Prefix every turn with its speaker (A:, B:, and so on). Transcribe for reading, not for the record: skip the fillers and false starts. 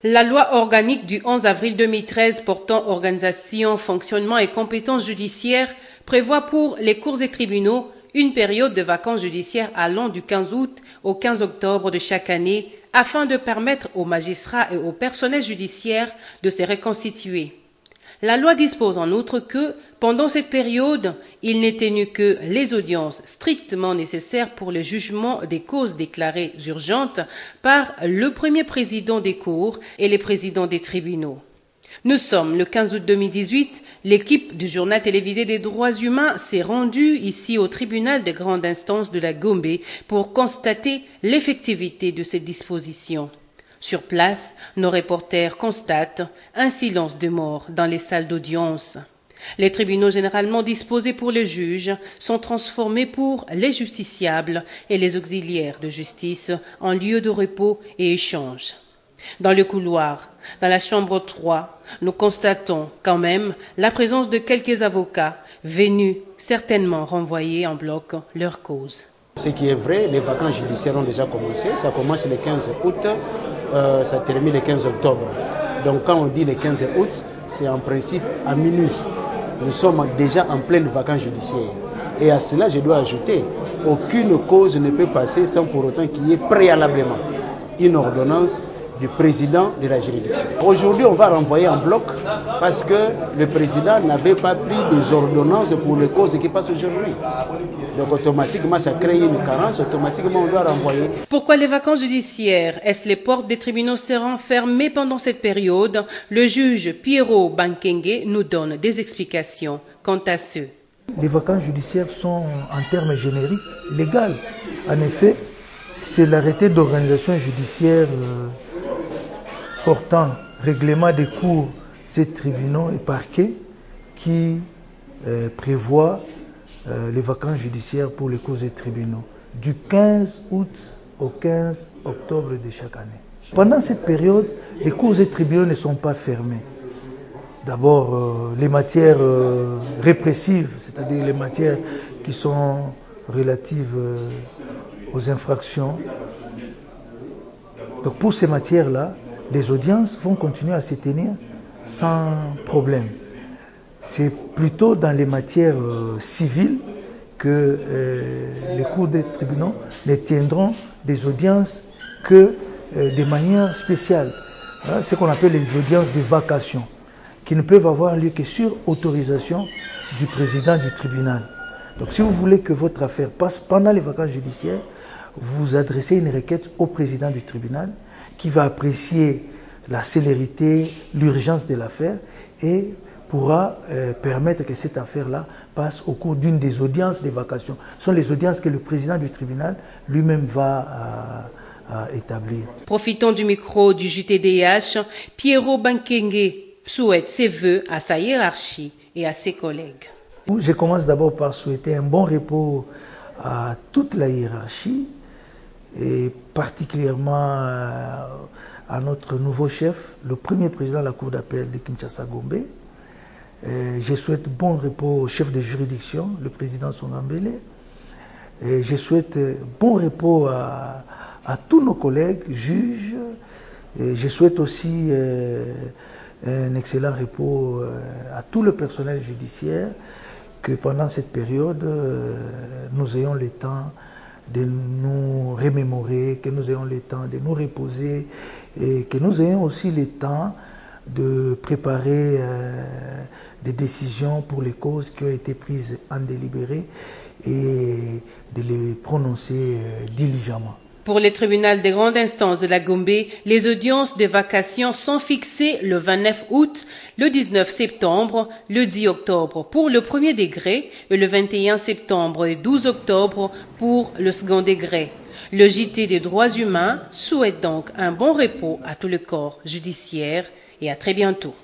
A: La loi organique du 11 avril 2013 portant organisation, fonctionnement et compétences judiciaires prévoit pour les cours et tribunaux une période de vacances judiciaires allant du 15 août au 15 octobre de chaque année afin de permettre aux magistrats et au personnel judiciaire de se reconstituer. La loi dispose en outre que, pendant cette période, il n'est tenu que les audiences strictement nécessaires pour le jugement des causes déclarées urgentes par le premier président des cours et les présidents des tribunaux. Nous sommes le 15 août 2018, l'équipe du journal télévisé des droits humains s'est rendue ici au tribunal de grande instance de la Gombe pour constater l'effectivité de cette disposition. Sur place, nos reporters constatent un silence de mort dans les salles d'audience. Les tribunaux généralement disposés pour les juges sont transformés pour les justiciables et les auxiliaires de justice en lieu de repos et échange. Dans le couloir, dans la chambre 3, nous constatons quand même la présence de quelques avocats venus certainement renvoyer en bloc leur cause.
B: Ce qui est vrai, les vacances judiciaires ont déjà commencé. Ça commence le 15 août, ça termine le 15 octobre. Donc quand on dit le 15 août, c'est en principe à minuit. Nous sommes déjà en pleine vacances judiciaires. Et à cela, je dois ajouter, aucune cause ne peut passer sans pour autant qu'il y ait préalablement une ordonnance du président de la juridiction. Aujourd'hui, on va renvoyer en bloc parce que le président n'avait pas pris des ordonnances pour les causes qui passent aujourd'hui. Donc automatiquement, ça crée une carence, automatiquement on doit renvoyer.
A: Pourquoi les vacances judiciaires? Est-ce les portes des tribunaux seront fermées pendant cette période? Le juge Pierrot Bankenge nous donne des explications quant à ce.
C: Les vacances judiciaires sont en termes génériques légales. En effet, c'est l'arrêté d'organisation judiciaire portant règlement des cours et tribunaux et parquets qui prévoit les vacances judiciaires pour les cours et tribunaux du 15 août au 15 octobre de chaque année. Pendant cette période, les cours et tribunaux ne sont pas fermés. D'abord, les matières répressives, c'est-à-dire les matières qui sont relatives aux infractions. Donc pour ces matières-là, les audiences vont continuer à se tenir sans problème. C'est plutôt dans les matières civiles que les cours des tribunaux ne tiendront des audiences que de manière spéciale. Hein, ce qu'on appelle les audiences de vacation, qui ne peuvent avoir lieu que sur autorisation du président du tribunal. Donc si vous voulez que votre affaire passe pendant les vacances judiciaires, vous adressez une requête au président du tribunal qui va apprécier la célérité, l'urgence de l'affaire et pourra permettre que cette affaire-là passe au cours d'une des audiences de vacation. Ce sont les audiences que le président du tribunal lui-même va établir.
A: Profitons du micro du JTDH, Pierrot Bankenge souhaite ses vœux à sa hiérarchie et à ses collègues.
C: Je commence d'abord par souhaiter un bon repos à toute la hiérarchie et particulièrement à notre nouveau chef, le premier président de la Cour d'appel de Kinshasa-Gombe. Je souhaite bon repos au chef de juridiction, le président Songambele. Je souhaite bon repos à tous nos collègues, juges. Je souhaite aussi un excellent repos à tout le personnel judiciaire, que pendant cette période, nous ayons le temps de nous remémorer, que nous ayons le temps de nous reposer et que nous ayons aussi le temps de préparer des décisions pour les causes qui ont été prises en délibéré et de les prononcer diligemment.
A: Pour les tribunaux de grande instance de la Gombe, les audiences de vacation sont fixées le 29 août, le 19 septembre, le 10 octobre pour le premier degré et le 21 septembre et 12 octobre pour le second degré. Le JT des droits humains souhaite donc un bon repos à tout le corps judiciaire et à très bientôt.